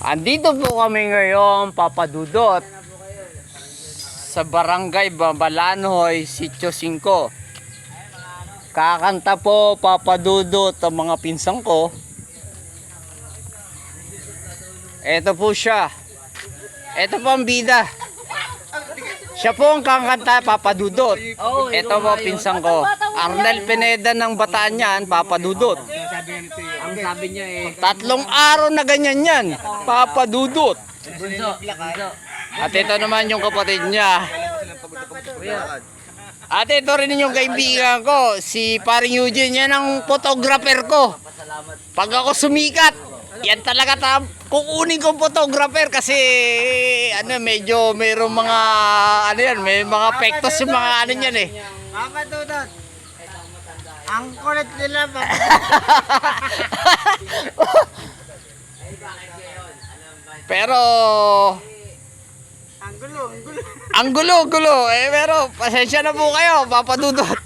Andito po kami ngayon, Papa Dudut, sa Barangay Babalanoy, Sitio 5. Kakanta po, Papa Dudut, ang mga pinsang ko. Ito po siya. Ito po ang bida. Siya po ang kakanta, Papa Dudut. Ito po pinsang ko. Arnel Pineda ng Bataan yan, Papa Dudut. Ang sabi niya 3 araw na ganyan yan, Papa Dudut. bunso. At ito naman yung kapatid niya. At ito rin yung kaibigan ko, si Paring Eugene. Yan ang photographer ko. Pag ako sumikat, yan talaga kukunin kong photographer kasi medyo mayroong mga may mga pektos yung mga yan eh. Papa Dudut. Ang kulit nila ba? Pero Ang gulo. ang gulo. Pero pasensya na po kayo, Papa Dudut.